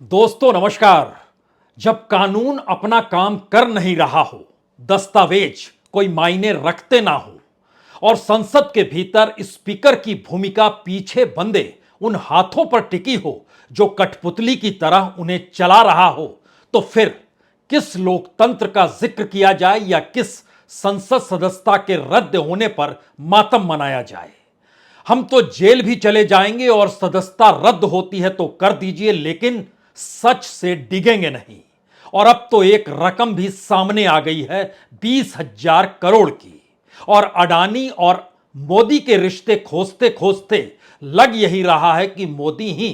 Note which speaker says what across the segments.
Speaker 1: दोस्तों नमस्कार। जब कानून अपना काम कर नहीं रहा हो, दस्तावेज कोई मायने रखते ना हो और संसद के भीतर स्पीकर की भूमिका पीछे बंधे उन हाथों पर टिकी हो जो कठपुतली की तरह उन्हें चला रहा हो, तो फिर किस लोकतंत्र का जिक्र किया जाए या किस संसद सदस्यता के रद्द होने पर मातम मनाया जाए। हम तो जेल भी चले जाएंगे और सदस्यता रद्द होती है तो कर दीजिए, लेकिन सच से डिगेंगे नहीं। और अब तो एक रकम भी सामने आ गई है, 20,000 करोड़ की। और अडानी और मोदी के रिश्ते खोजते खोजते लग यही रहा है कि मोदी ही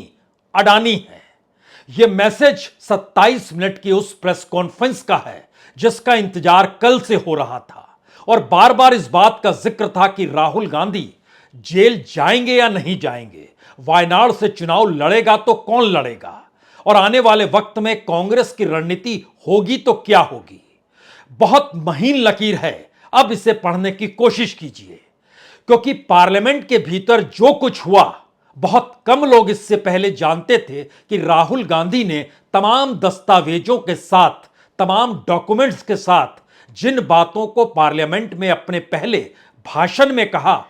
Speaker 1: अडानी है। यह मैसेज 27 मिनट की उस प्रेस कॉन्फ्रेंस का है जिसका इंतजार कल से हो रहा था और बार बार इस बात का जिक्र था कि राहुल गांधी जेल जाएंगे या नहीं जाएंगे, वायनाड से चुनाव लड़ेगा तो कौन लड़ेगा, और आने वाले वक्त में कांग्रेस की रणनीति होगी तो क्या होगी। बहुत महीन लकीर है, अब इसे पढ़ने की कोशिश कीजिए, क्योंकि पार्लियामेंट के भीतर जो कुछ हुआ बहुत कम लोग इससे पहले जानते थे कि राहुल गांधी ने तमाम दस्तावेजों के साथ, तमाम डॉक्यूमेंट्स के साथ जिन बातों को पार्लियामेंट में अपने पहले भाषण में कहा,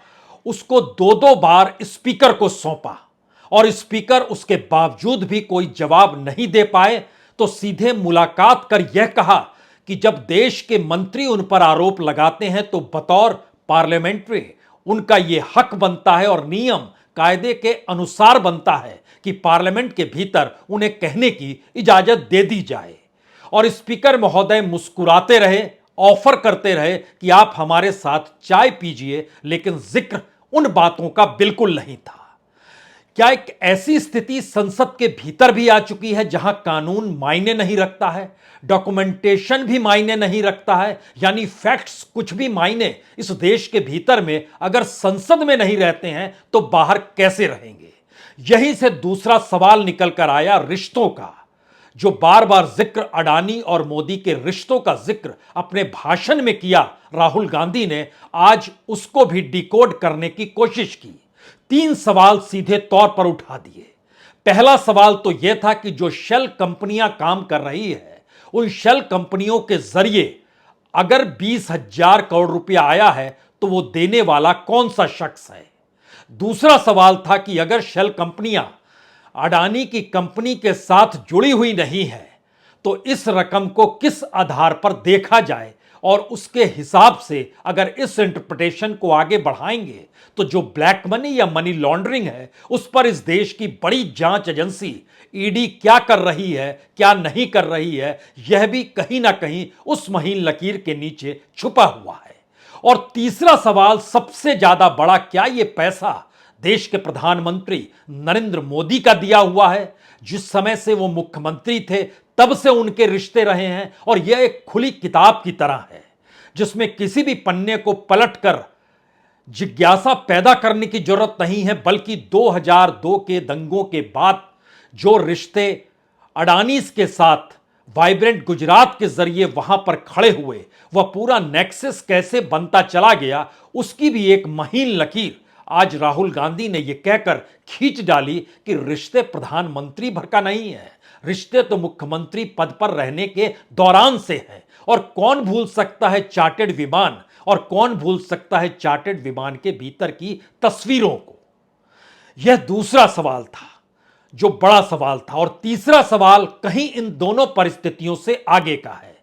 Speaker 1: उसको दो दो बार स्पीकर को सौंपा और स्पीकर उसके बावजूद भी कोई जवाब नहीं दे पाए तो सीधे मुलाकात कर यह कहा कि जब देश के मंत्री उन पर आरोप लगाते हैं तो बतौर पार्लियामेंट्री उनका यह हक बनता है और नियम कायदे के अनुसार बनता है कि पार्लियामेंट के भीतर उन्हें कहने की इजाजत दे दी जाए। और स्पीकर महोदय मुस्कुराते रहे, ऑफर करते रहे कि आप हमारे साथ चाय पीजिए, लेकिन जिक्र उन बातों का बिल्कुल नहीं था। क्या एक ऐसी स्थिति संसद के भीतर भी आ चुकी है जहां कानून मायने नहीं रखता है, डॉक्यूमेंटेशन भी मायने नहीं रखता है, यानी फैक्ट्स कुछ भी मायने इस देश के भीतर में अगर संसद में नहीं रहते हैं तो बाहर कैसे रहेंगे। यहीं से दूसरा सवाल निकल कर आया रिश्तों का। जो बार बार जिक्र अडानी और मोदी के रिश्तों का जिक्र अपने भाषण में किया राहुल गांधी ने, आज उसको भी डिकोड करने की कोशिश की। 3 सवाल सीधे तौर पर उठा दिए। पहला सवाल तो यह था कि जो शेल कंपनियां काम कर रही है, उन शेल कंपनियों के जरिए अगर 20,000 करोड़ रुपया आया है तो वो देने वाला कौन सा शख्स है। दूसरा सवाल था कि अगर शेल कंपनियां अडानी की कंपनी के साथ जुड़ी हुई नहीं है तो इस रकम को किस आधार पर देखा जाए, और उसके हिसाब से अगर इस इंटरप्रिटेशन को आगे बढ़ाएंगे तो जो ब्लैक मनी या मनी लॉन्ड्रिंग है उस पर इस देश की बड़ी जांच एजेंसी ईडी क्या कर रही है, क्या नहीं कर रही है, यह भी कहीं ना कहीं उस महीन लकीर के नीचे छुपा हुआ है। और तीसरा सवाल सबसे ज्यादा बड़ा, क्या यह पैसा देश के प्रधानमंत्री नरेंद्र मोदी का दिया हुआ है? जिस समय से वो मुख्यमंत्री थे तब से उनके रिश्ते रहे हैं और यह एक खुली किताब की तरह है जिसमें किसी भी पन्ने को पलटकर जिज्ञासा पैदा करने की जरूरत नहीं है, बल्कि 2002 के दंगों के बाद जो रिश्ते अडानीज के साथ वाइब्रेंट गुजरात के जरिए वहां पर खड़े हुए, वह पूरा नेक्सस कैसे बनता चला गया, उसकी भी एक महीन लकीर आज राहुल गांधी ने यह कहकर खींच डाली कि रिश्ते प्रधानमंत्री भर का नहीं है, रिश्ते तो मुख्यमंत्री पद पर रहने के दौरान से हैं। और कौन भूल सकता है चार्टर्ड विमान, और कौन भूल सकता है चार्टर्ड विमान के भीतर की तस्वीरों को। यह दूसरा सवाल था जो बड़ा सवाल था। और तीसरा सवाल कहीं इन दोनों परिस्थितियों से आगे का है।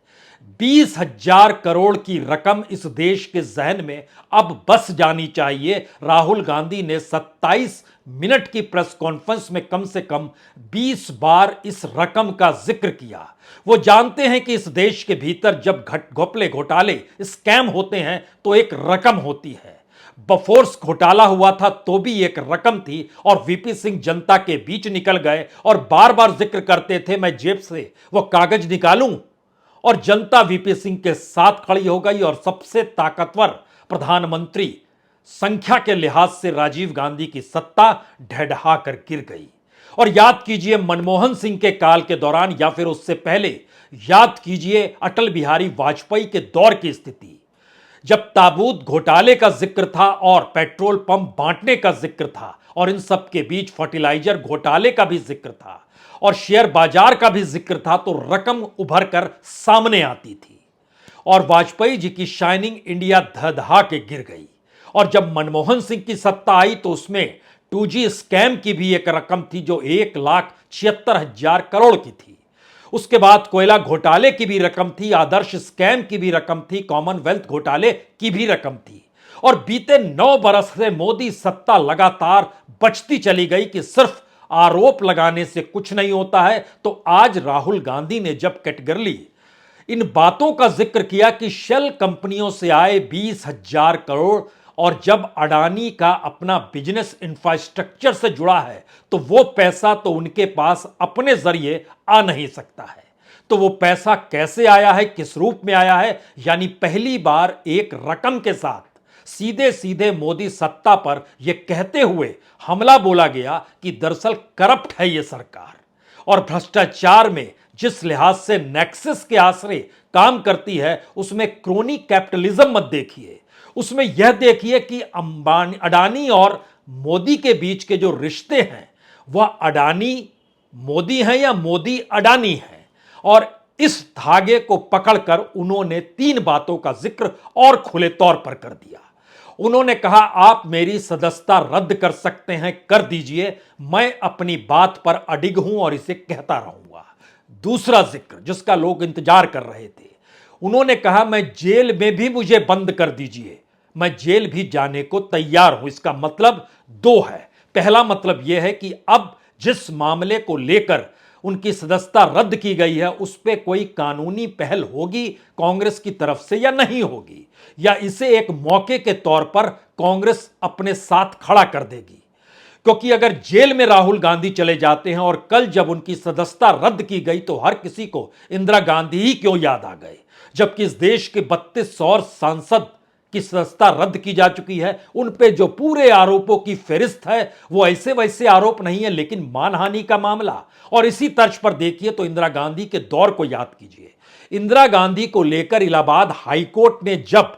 Speaker 1: 20,000 करोड़ की रकम इस देश के जहन में अब बस जानी चाहिए। राहुल गांधी ने 27 मिनट की प्रेस कॉन्फ्रेंस में कम से कम 20 बार इस रकम का जिक्र किया। वो जानते हैं कि इस देश के भीतर जब घोपले घोटाले स्कैम होते हैं तो एक रकम होती है। बफोर्स घोटाला हुआ था तो भी एक रकम थी और वीपी सिंह जनता के बीच निकल गए और बार बार जिक्र करते थे मैं जेब से वो कागज निकालूं, और जनता वीपी सिंह के साथ खड़ी हो गई और सबसे ताकतवर प्रधानमंत्री संख्या के लिहाज से राजीव गांधी की सत्ता ढहढहा कर गिर गई। और याद कीजिए मनमोहन सिंह के काल के दौरान या फिर उससे पहले याद कीजिए अटल बिहारी वाजपेयी के दौर की स्थिति, जब ताबूत घोटाले का जिक्र था और पेट्रोल पंप बांटने का जिक्र था और इन सब के बीच फर्टिलाइजर घोटाले का भी जिक्र था और शेयर बाजार का भी जिक्र था, तो रकम उभर कर सामने आती थी और वाजपेयी जी की शाइनिंग इंडिया धधा के गिर गई। और जब मनमोहन सिंह की सत्ता आई तो उसमें 2G स्कैम की भी एक रकम थी जो 1,76,000 करोड़ की थी। उसके बाद कोयला घोटाले की भी रकम थी, आदर्श स्कैम की भी रकम थी, कॉमनवेल्थ घोटाले की भी रकम थी। और बीते 9 बरस से मोदी सत्ता लगातार बचती चली गई कि सिर्फ आरोप लगाने से कुछ नहीं होता है। तो आज राहुल गांधी ने जब कैटेगरी इन बातों का जिक्र किया कि शेल कंपनियों से आए 20,000 करोड़, और जब अडानी का अपना बिजनेस इंफ्रास्ट्रक्चर से जुड़ा है तो वो पैसा तो उनके पास अपने जरिए आ नहीं सकता है। तो वो पैसा कैसे आया है, किस रूप में आया है, यानी पहली बार एक रकम के साथ सीधे सीधे मोदी सत्ता पर यह कहते हुए हमला बोला गया कि दरअसल करप्ट है यह सरकार और भ्रष्टाचार में जिस लिहाज से नेक्सस के आश्रय काम करती है उसमें क्रोनी कैपिटलिज्म मत देखिए, उसमें यह देखिए कि अंबानी अडानी और मोदी के बीच के जो रिश्ते हैं वह अडानी मोदी हैं या मोदी अडानी हैं। और इस धागे को पकड़कर उन्होंने 3 बातों का जिक्र और खुले तौर पर कर दिया। उन्होंने कहा, आप मेरी सदस्यता रद्द कर सकते हैं, कर दीजिए, मैं अपनी बात पर अडिग हूं और इसे कहता रहूंगा। दूसरा जिक्र जिसका लोग इंतजार कर रहे थे, उन्होंने कहा, मैं जेल में भी मुझे बंद कर दीजिए, मैं जेल भी जाने को तैयार हूं। इसका मतलब 2 है। पहला मतलब यह है कि अब जिस मामले को लेकर उनकी सदस्यता रद्द की गई है उस पर कोई कानूनी पहल होगी कांग्रेस की तरफ से या नहीं होगी, या इसे एक मौके के तौर पर कांग्रेस अपने साथ खड़ा कर देगी। क्योंकि अगर जेल में राहुल गांधी चले जाते हैं और कल जब उनकी सदस्यता रद्द की गई तो हर किसी को इंदिरा गांधी ही क्यों याद आ गए, जबकि इस देश के 32 और सांसद की सदस्यता रद्द की जा चुकी है। उन पे जो पूरे आरोपों की फेरिस्त है वो ऐसे वैसे आरोप नहीं है, लेकिन मानहानि का मामला। और इसी तर्ज पर देखिए तो इंदिरा गांधी के दौर को याद कीजिए। इंदिरा गांधी को लेकर इलाहाबाद हाईकोर्ट ने जब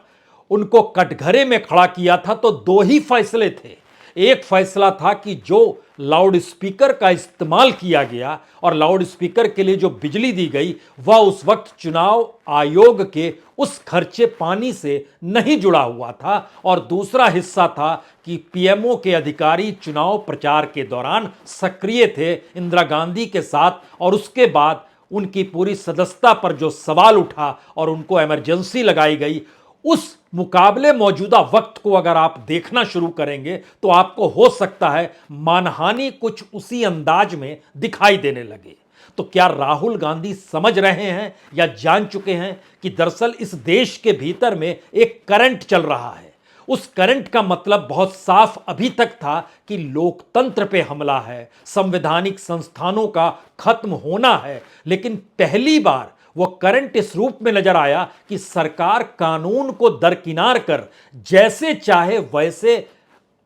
Speaker 1: उनको कटघरे में खड़ा किया था तो 2 ही फैसले थे। एक फैसला था कि जो लाउड स्पीकर का इस्तेमाल किया गया और लाउड स्पीकर के लिए जो बिजली दी गई वह उस वक्त चुनाव आयोग के उस खर्चे पानी से नहीं जुड़ा हुआ था, और दूसरा हिस्सा था कि पीएमओ के अधिकारी चुनाव प्रचार के दौरान सक्रिय थे इंदिरा गांधी के साथ, और उसके बाद उनकी पूरी सदस्यता पर जो सवाल उठा और उनको इमरजेंसी लगाई गई, उस मुकाबले मौजूदा वक्त को अगर आप देखना शुरू करेंगे तो आपको हो सकता है मानहानि कुछ उसी अंदाज में दिखाई देने लगे। तो क्या राहुल गांधी समझ रहे हैं या जान चुके हैं कि दरअसल इस देश के भीतर में एक करंट चल रहा है? उस करंट का मतलब बहुत साफ अभी तक था कि लोकतंत्र पे हमला है, संवैधानिक संस्थानों का खत्म होना है, लेकिन पहली बार वो करंट इस रूप में नजर आया कि सरकार कानून को दरकिनार कर जैसे चाहे वैसे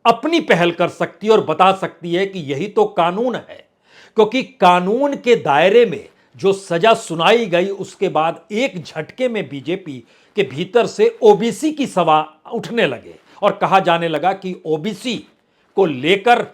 Speaker 1: अपनी पहल कर सकती है और बता सकती है कि यही तो कानून है। क्योंकि कानून के दायरे में जो सजा सुनाई गई उसके बाद एक झटके में बीजेपी के भीतर से ओबीसी की सवाल उठने लगे और कहा जाने लगा कि ओबीसी को लेकर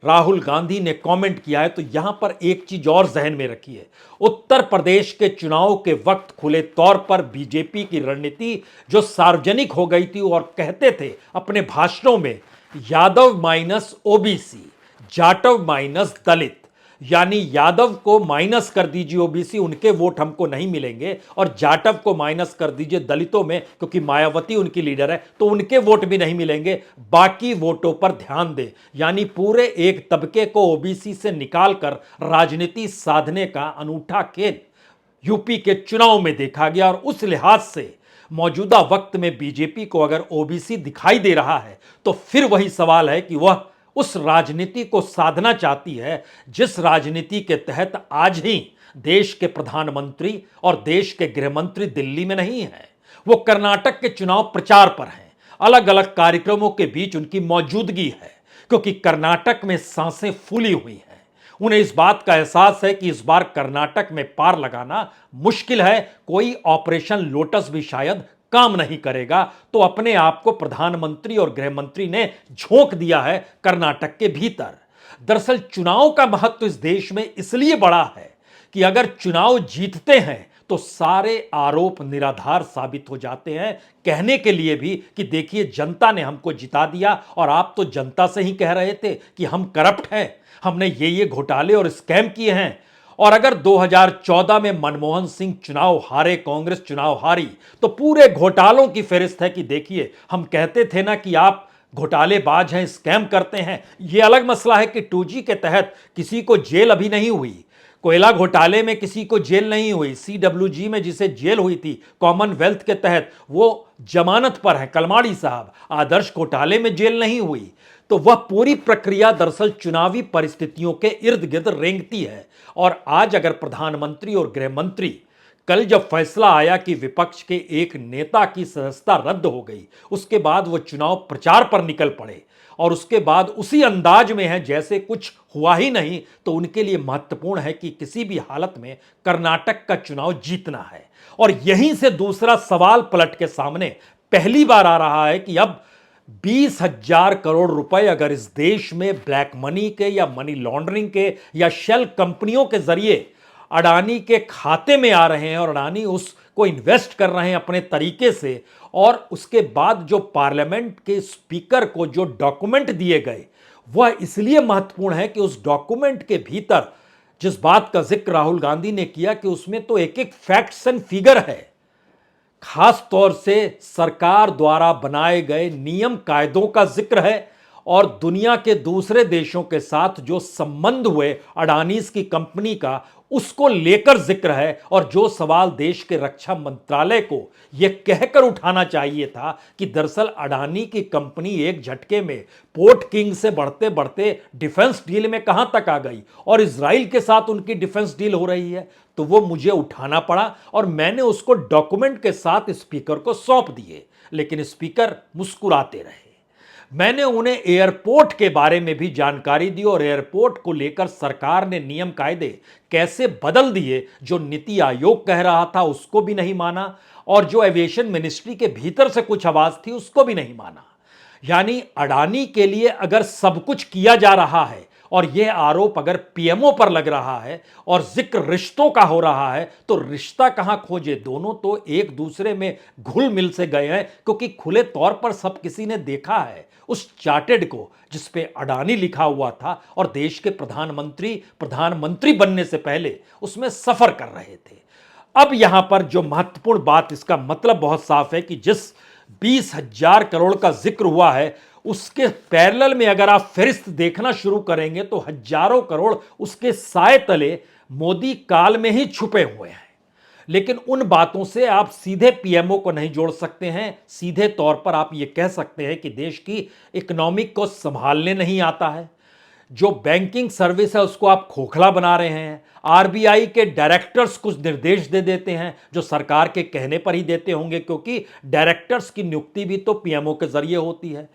Speaker 1: राहुल गांधी ने कमेंट किया है। तो यहां पर एक चीज और जहन में रखिए, उत्तर प्रदेश के चुनाव के वक्त खुले तौर पर बीजेपी की रणनीति जो सार्वजनिक हो गई थी और कहते थे अपने भाषणों में Yadav minus OBC, Jatav minus Dalit, यानी यादव को माइनस कर दीजिए ओबीसी, उनके वोट हमको नहीं मिलेंगे, और जाटव को माइनस कर दीजिए दलितों में क्योंकि मायावती उनकी लीडर है तो उनके वोट भी नहीं मिलेंगे, बाकी वोटों पर ध्यान दें। यानी पूरे एक तबके को ओबीसी से निकालकर राजनीति साधने का अनूठा खेल यूपी के चुनाव में देखा गया। और उस लिहाज से मौजूदा वक्त में बीजेपी को अगर ओबीसी दिखाई दे रहा है तो फिर वही सवाल है कि वह उस राजनीति को साधना चाहती है जिस राजनीति के तहत आज ही देश के प्रधानमंत्री और देश के गृहमंत्री दिल्ली में नहीं है, वो कर्नाटक के चुनाव प्रचार पर हैं, अलग अलग कार्यक्रमों के बीच उनकी मौजूदगी है, क्योंकि कर्नाटक में सांसें फूली हुई हैं। उन्हें इस बात का एहसास है कि इस बार कर्नाटक में पार लगाना मुश्किल है, कोई ऑपरेशन लोटस भी शायद काम नहीं करेगा तो अपने आप को प्रधानमंत्री और गृह मंत्री ने झोंक दिया है कर्नाटक के भीतर। दरअसल चुनाव का महत्व इस देश में इसलिए बड़ा है कि अगर चुनाव जीतते हैं तो सारे आरोप निराधार साबित हो जाते हैं, कहने के लिए भी कि देखिए जनता ने हमको जिता दिया और आप तो जनता से ही कह रहे थे कि हम करप्ट हैं, हमने ये घोटाले और स्कैम किए हैं। और अगर 2014 में मनमोहन सिंह चुनाव हारे, कांग्रेस चुनाव हारी, तो पूरे घोटालों की फहरिस्त है कि देखिए हम कहते थे ना कि आप घोटालेबाज हैं, स्कैम करते हैं। यह अलग मसला है कि 2G के तहत किसी को जेल अभी नहीं हुई, कोयला घोटाले में किसी को जेल नहीं हुई, CWG में जिसे जेल हुई थी कॉमनवेल्थ के तहत वो जमानत पर है, कलमाड़ी साहब। आदर्श घोटाले में जेल नहीं हुई। तो वह पूरी प्रक्रिया दरअसल चुनावी परिस्थितियों के इर्द गिर्द रेंगती है। और आज अगर प्रधानमंत्री और गृह मंत्री, कल जब फैसला आया कि विपक्ष के एक नेता की सदस्यता रद्द हो गई, उसके बाद वो चुनाव प्रचार पर निकल पड़े और उसके बाद उसी अंदाज में है जैसे कुछ हुआ ही नहीं, तो उनके लिए महत्वपूर्ण है कि किसी भी हालत में कर्नाटक का चुनाव जीतना है। और यहीं से दूसरा सवाल पलट के सामने पहली बार आ रहा है कि अब 20,000 करोड़ रुपए अगर इस देश में ब्लैक मनी के या मनी लॉन्ड्रिंग के या शेल कंपनियों के जरिए अडानी के खाते में आ रहे हैं और अडानी उसको इन्वेस्ट कर रहे हैं अपने तरीके से, और उसके बाद जो पार्लियामेंट के स्पीकर को जो डॉक्यूमेंट दिए गए वह इसलिए महत्वपूर्ण है कि उस डॉक्यूमेंट के भीतर जिस बात का जिक्र राहुल गांधी ने किया कि उसमें तो एक एक फैक्ट्स एंड फिगर है, खास तौर से सरकार द्वारा बनाए गए नियम कायदों का जिक्र है और दुनिया के दूसरे देशों के साथ जो संबंध हुए अडानीज की कंपनी का, उसको लेकर जिक्र है। और जो सवाल देश के रक्षा मंत्रालय को यह कहकर उठाना चाहिए था कि दरअसल अडानी की कंपनी एक झटके में पोर्ट किंग से बढ़ते बढ़ते डिफेंस डील में कहां तक आ गई और इजराइल के साथ उनकी डिफेंस डील हो रही है, तो वो मुझे उठाना पड़ा और मैंने उसको डॉक्यूमेंट के साथ स्पीकर को सौंप दिए। लेकिन स्पीकर मुस्कुराते रहे। मैंने उन्हें एयरपोर्ट के बारे में भी जानकारी दी और एयरपोर्ट को लेकर सरकार ने नियम कायदे कैसे बदल दिए, जो नीति आयोग कह रहा था उसको भी नहीं माना और जो एविएशन मिनिस्ट्री के भीतर से कुछ आवाज थी उसको भी नहीं माना। यानी अडानी के लिए अगर सब कुछ किया जा रहा है और यह आरोप अगर पीएमओ पर लग रहा है और जिक्र रिश्तों का हो रहा है, तो रिश्ता कहां खोजे? दोनों तो एक दूसरे में घुल मिल से गए हैं, क्योंकि खुले तौर पर सब किसी ने देखा है उस चार्टेड को जिस पे अडानी लिखा हुआ था और देश के प्रधानमंत्री बनने से पहले उसमें सफर कर रहे थे। अब यहां पर जो महत्वपूर्ण बात, इसका मतलब बहुत साफ है कि जिस 20,000 करोड़ का जिक्र हुआ है उसके पैरेलल में अगर आप फहरिस्त देखना शुरू करेंगे तो हजारों करोड़ उसके साए तले मोदी काल में ही छुपे हुए हैं। लेकिन उन बातों से आप सीधे पीएमओ को नहीं जोड़ सकते हैं। सीधे तौर पर आप यह कह सकते हैं कि देश की इकोनॉमिक को संभालने नहीं आता है, जो बैंकिंग सर्विस है उसको आप खोखला बना रहे हैं। आरबीआई के डायरेक्टर्स कुछ निर्देश दे देते हैं जो सरकार के कहने पर ही देते होंगे, क्योंकि डायरेक्टर्स की नियुक्ति भी तो पीएमओ के जरिए होती है।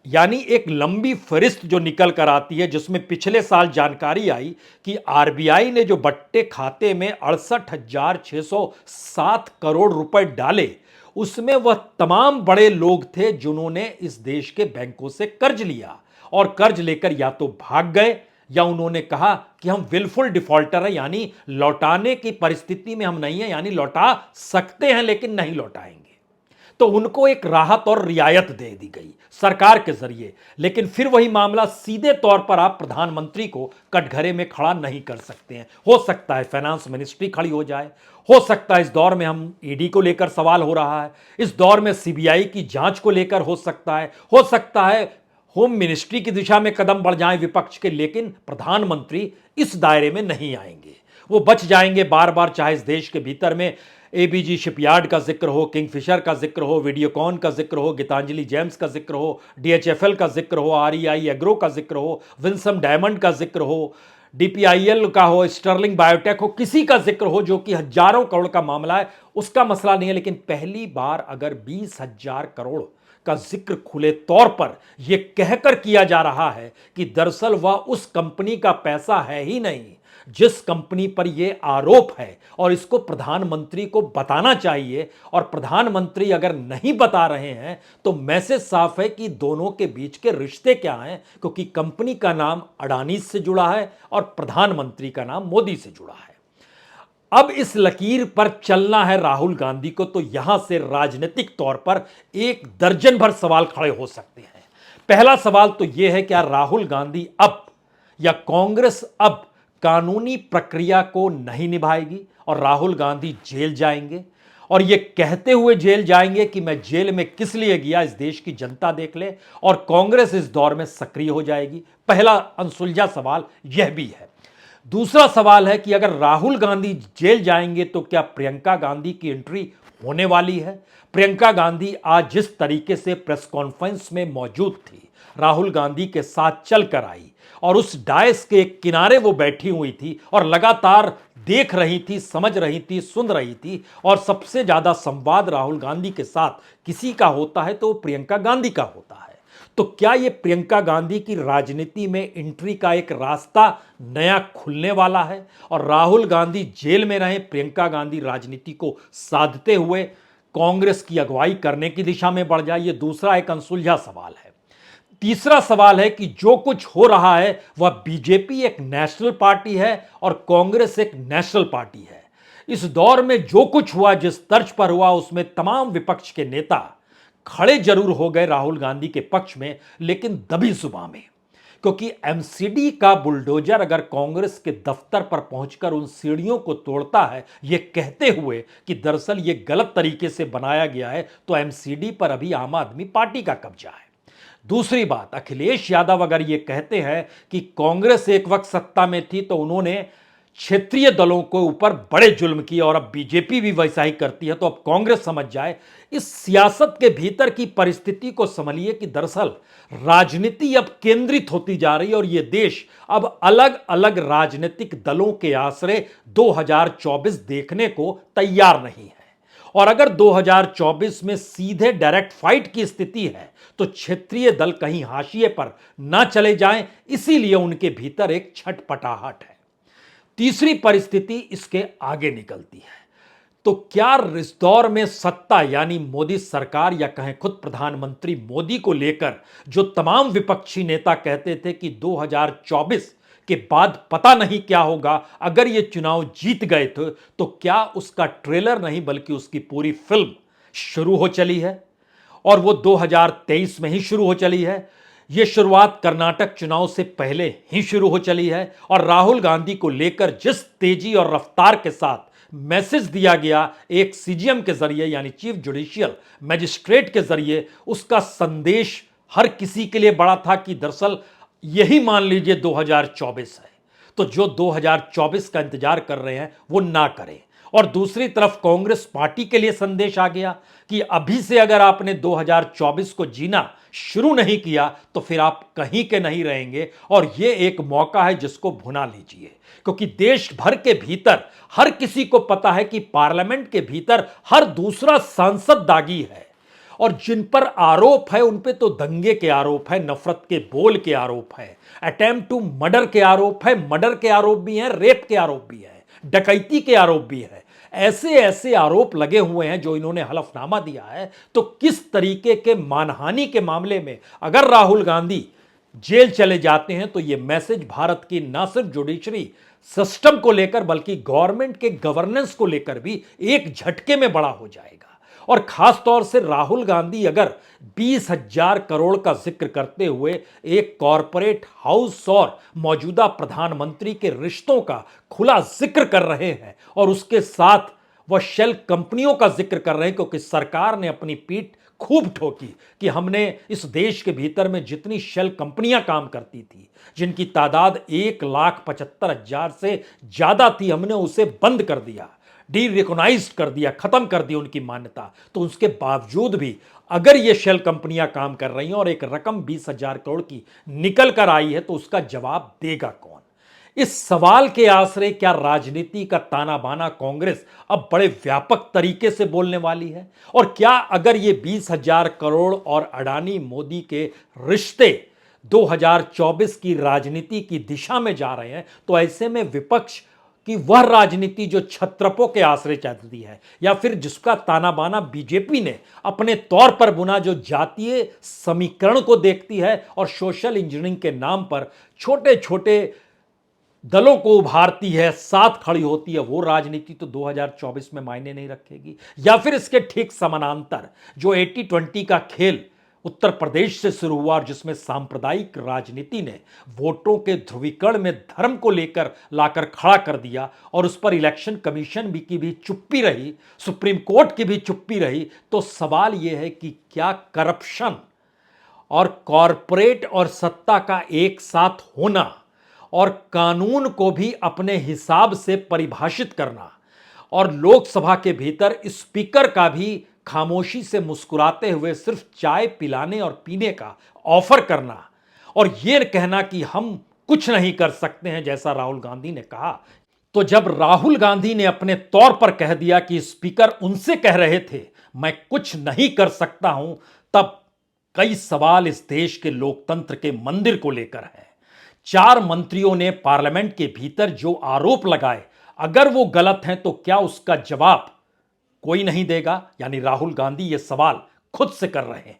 Speaker 1: यानी एक लंबी फहरिस्त जो निकल कर आती है, जिसमें पिछले साल जानकारी आई कि आरबीआई ने जो बट्टे खाते में 68,607 करोड़ रुपए डाले, उसमें वह तमाम बड़े लोग थे जिन्होंने इस देश के बैंकों से कर्ज लिया और कर्ज लेकर या तो भाग गए या उन्होंने कहा कि हम विलफुल डिफॉल्टर हैं, यानी लौटाने की परिस्थिति में हम नहीं हैं, यानी लौटा सकते हैं लेकिन नहीं लौटाएंगे। तो उनको एक राहत और रियायत दे दी गई सरकार के जरिए। लेकिन फिर वही मामला, सीधे तौर पर आप प्रधानमंत्री को कटघरे में खड़ा नहीं कर सकते हैं। हो सकता है फाइनेंस मिनिस्ट्री खड़ी हो जाए, हो सकता है इस दौर में हम ईडी को लेकर सवाल हो रहा है, इस दौर में सीबीआई की जांच को लेकर हो सकता है होम मिनिस्ट्री की दिशा में कदम बढ़ जाए विपक्ष के, लेकिन प्रधानमंत्री इस दायरे में नहीं आएंगे। वो बच जाएंगे बार बार, चाहे इस देश के भीतर में एबीजी शिपयार्ड का जिक्र हो, किंगफिशर का जिक्र हो, वीडियोकॉन का जिक्र हो, गीतांजलि जेम्स का जिक्र हो, डीएचएफएल का जिक्र हो, आरईआई एग्रो का जिक्र हो, विंसम डायमंड का जिक्र हो, डीपीआईएल का हो, स्टर्लिंग बायोटेक हो, किसी का जिक्र हो, जो कि हजारों करोड़ का मामला है, उसका मसला नहीं है। लेकिन पहली बार अगर 20,000 करोड़ का जिक्र खुले तौर पर यह कहकर किया जा रहा है कि दरअसल वह उस कंपनी का पैसा है ही नहीं जिस कंपनी पर यह आरोप है, और इसको प्रधानमंत्री को बताना चाहिए। और प्रधानमंत्री अगर नहीं बता रहे हैं तो मैसेज साफ है कि दोनों के बीच के रिश्ते क्या हैं, क्योंकि कंपनी का नाम अडानी से जुड़ा है और प्रधानमंत्री का नाम मोदी से जुड़ा है। अब इस लकीर पर चलना है राहुल गांधी को, तो यहां से राजनीतिक तौर पर एक दर्जन भर सवाल खड़े हो सकते हैं। पहला सवाल तो यह है, क्या राहुल गांधी अब या कांग्रेस अब कानूनी प्रक्रिया को नहीं निभाएगी और राहुल गांधी जेल जाएंगे, और यह कहते हुए जेल जाएंगे कि मैं जेल में किस लिए गया, इस देश की जनता देख ले, और कांग्रेस इस दौर में सक्रिय हो जाएगी। पहला अनसुलझा सवाल यह भी है। दूसरा सवाल है कि अगर राहुल गांधी जेल जाएंगे तो क्या प्रियंका गांधी की एंट्री होने वाली है। प्रियंका गांधी आज जिस तरीके से प्रेस कॉन्फ्रेंस में मौजूद थी, राहुल गांधी के साथ चलकर आई और उस डायस के किनारे वो बैठी हुई थी और लगातार देख रही थी, समझ रही थी, सुन रही थी, और सबसे ज्यादा संवाद राहुल गांधी के साथ किसी का होता है तो वो प्रियंका गांधी का होता है। तो क्या ये प्रियंका गांधी की राजनीति में एंट्री का एक रास्ता नया खुलने वाला है और राहुल गांधी जेल में रहे, प्रियंका गांधी राजनीति को साधते हुए कांग्रेस की अगुवाई करने की दिशा में बढ़ जाए? ये दूसरा एक अनसुलझा सवाल है। तीसरा सवाल है कि जो कुछ हो रहा है वह बीजेपी एक नेशनल पार्टी है और कांग्रेस एक नेशनल पार्टी है। इस दौर में जो कुछ हुआ, जिस तर्ज पर हुआ, उसमें तमाम विपक्ष के नेता खड़े जरूर हो गए राहुल गांधी के पक्ष में, लेकिन दबी जुबां में, क्योंकि एमसीडी का बुलडोजर अगर कांग्रेस के दफ्तर पर पहुंचकर उन सीढ़ियों को तोड़ता है यह कहते हुए कि दरअसल यह गलत तरीके से बनाया गया है, तो एमसीडी पर अभी आम आदमी पार्टी का कब्जा है। दूसरी बात, अखिलेश यादव अगर ये कहते हैं कि कांग्रेस एक वक्त सत्ता में थी तो उन्होंने क्षेत्रीय दलों के ऊपर बड़े जुल्म किए और अब बीजेपी भी वैसा ही करती है, तो अब कांग्रेस समझ जाए। इस सियासत के भीतर की परिस्थिति को समझिए कि दरअसल राजनीति अब केंद्रित होती जा रही है और यह देश अब अलग अलग राजनीतिक दलों के आश्रय 2024 देखने को तैयार नहीं है। और अगर 2024 में सीधे डायरेक्ट फाइट की स्थिति है तो क्षेत्रीय दल कहीं हाशिए पर ना चले जाएं, इसीलिए उनके भीतर एक छटपटाहट है। तीसरी परिस्थिति इसके आगे निकलती है। तो क्या इस दौर में सत्ता यानी मोदी सरकार या कहें खुद प्रधानमंत्री मोदी को लेकर जो तमाम विपक्षी नेता कहते थे कि 2024 के बाद पता नहीं क्या होगा, अगर ये चुनाव जीत गए थे, तो क्या उसका ट्रेलर नहीं बल्कि उसकी पूरी फिल्म शुरू हो चली है, और वो 2023 में ही शुरू हो चली है। ये शुरुआत कर्नाटक चुनाव से पहले ही शुरू हो चली है और राहुल गांधी को लेकर जिस तेजी और रफ्तार के साथ मैसेज दिया गया एक सीजीएम के जरिए यानी चीफ जुडिशियल मजिस्ट्रेट के जरिए, उसका संदेश हर किसी के लिए बड़ा था कि दरअसल यही मान लीजिए 2024 है, तो जो 2024 का इंतजार कर रहे हैं वो ना करें। और दूसरी तरफ कांग्रेस पार्टी के लिए संदेश आ गया कि अभी से अगर आपने 2024 को जीना शुरू नहीं किया तो फिर आप कहीं के नहीं रहेंगे, और ये एक मौका है जिसको भुना लीजिए, क्योंकि देश भर के भीतर हर किसी को पता है कि पार्लियामेंट के भीतर हर दूसरा सांसद दागी है, और जिन पर आरोप है उन पे तो दंगे के आरोप है, नफरत के बोल के आरोप है, अटेम्प्ट टू मर्डर के आरोप है, मर्डर के आरोप भी हैं, रेप के आरोप भी है, डकैती के आरोप भी है। ऐसे ऐसे आरोप लगे हुए हैं जो इन्होंने हलफनामा दिया है। तो किस तरीके के मानहानि के मामले में अगर राहुल गांधी जेल चले जाते हैं तो यह मैसेज भारत की ना सिर्फ जुडिशरी सिस्टम को लेकर बल्कि गवर्नमेंट के गवर्नेंस को लेकर भी एक झटके में बड़ा हो जाएगा। और खास तौर से राहुल गांधी अगर 20,000 करोड़ का जिक्र करते हुए एक कॉरपोरेट हाउस और मौजूदा प्रधानमंत्री के रिश्तों का खुला जिक्र कर रहे हैं और उसके साथ वह शेल कंपनियों का जिक्र कर रहे हैं, क्योंकि सरकार ने अपनी पीठ खूब ठोकी कि हमने इस देश के भीतर में जितनी शेल कंपनियां काम करती थी, जिनकी तादाद 1,75,000 से ज्यादा थी, हमने उसे बंद कर दिया, डी रिकॉग्नाइज्ड कर दिया, खत्म कर दी उनकी मान्यता। तो उसके बावजूद भी अगर ये शेल कंपनियां काम कर रही हैं और एक रकम 20,000 करोड़ की निकल कर आई है तो उसका जवाब देगा कौन? इस सवाल के आश्रय क्या राजनीति का ताना बाना कांग्रेस अब बड़े व्यापक तरीके से बोलने वाली है? और क्या अगर ये 20,000 करोड़ और अडानी मोदी के रिश्ते 2024 की राजनीति की दिशा में जा रहे हैं, तो ऐसे में विपक्ष की वह राजनीति जो छत्रपों के आश्रय चलती है, या फिर जिसका ताना बाना बीजेपी ने अपने तौर पर बुना, जो जातीय समीकरण को देखती है और सोशल इंजीनियरिंग के नाम पर छोटे छोटे दलों को उभारती है, साथ खड़ी होती है, वो राजनीति तो 2024 में मायने नहीं रखेगी? या फिर इसके ठीक समानांतर जो 80-20 का खेल उत्तर प्रदेश से शुरू हुआ और जिसमें सांप्रदायिक राजनीति ने वोटों के ध्रुवीकरण में धर्म को लेकर लाकर खड़ा कर दिया, और उस पर इलेक्शन कमीशन की भी चुप्पी रही, सुप्रीम कोर्ट की भी चुप्पी रही, तो सवाल यह है कि क्या करप्शन और कॉरपोरेट और सत्ता का एक साथ होना और कानून को भी अपने हिसाब से परिभाषित करना और लोकसभा के भीतर स्पीकर का भी खामोशी से मुस्कुराते हुए सिर्फ चाय पिलाने और पीने का ऑफर करना और यह कहना कि हम कुछ नहीं कर सकते हैं, जैसा राहुल गांधी ने कहा, तो जब राहुल गांधी ने अपने तौर पर कह दिया कि स्पीकर उनसे कह रहे थे मैं कुछ नहीं कर सकता हूं, तब कई सवाल इस देश के लोकतंत्र के मंदिर को लेकर है। 4 मंत्रियों ने पार्लियामेंट के भीतर जो आरोप लगाए, अगर वो गलत हैं तो क्या उसका जवाब कोई नहीं देगा? यानी राहुल गांधी ये सवाल खुद से कर रहे हैं।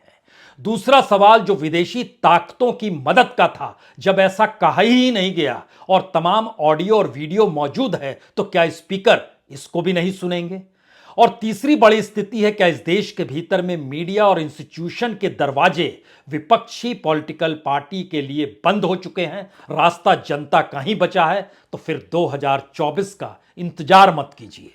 Speaker 1: दूसरा सवाल जो विदेशी ताकतों की मदद का था, जब ऐसा कहा ही नहीं गया और तमाम ऑडियो और वीडियो मौजूद है, तो क्या स्पीकर इसको भी नहीं सुनेंगे? और तीसरी बड़ी स्थिति है, क्या इस देश के भीतर में मीडिया और इंस्टीट्यूशन के दरवाजे विपक्षी पॉलिटिकल पार्टी के लिए बंद हो चुके हैं? रास्ता जनता का ही बचा है? तो फिर 2024 का इंतजार मत कीजिए,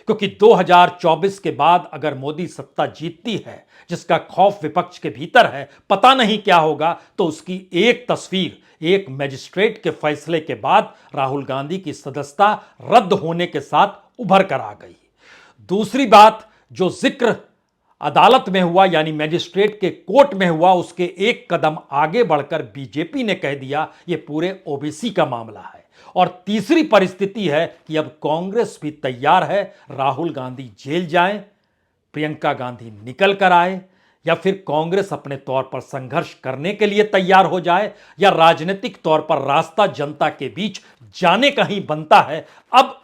Speaker 1: क्योंकि 2024 के बाद अगर मोदी सत्ता जीतती है, जिसका खौफ विपक्ष के भीतर है, पता नहीं क्या होगा, तो उसकी एक तस्वीर एक मैजिस्ट्रेट के फैसले के बाद राहुल गांधी की सदस्यता रद्द होने के साथ उभर कर आ गई। दूसरी बात जो जिक्र अदालत में हुआ, यानी मैजिस्ट्रेट के कोर्ट में हुआ, उसके एक कदम आगे बढ़कर बीजेपी ने कह दिया यह पूरे ओबीसी का मामला है। और तीसरी परिस्थिति है कि अब कांग्रेस भी तैयार है, राहुल गांधी जेल जाएं, प्रियंका गांधी निकल कर आए, या फिर कांग्रेस अपने तौर पर संघर्ष करने के लिए तैयार हो जाए, या राजनीतिक तौर पर रास्ता जनता के बीच जाने का ही बनता है। अब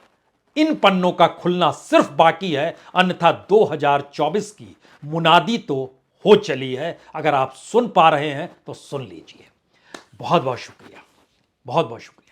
Speaker 1: इन पन्नों का खुलना सिर्फ बाकी है, अन्यथा 2024 की मुनादी तो हो चली है। अगर आप सुन पा रहे हैं तो सुन लीजिए। बहुत बहुत शुक्रिया, बहुत बहुत शुक्रिया।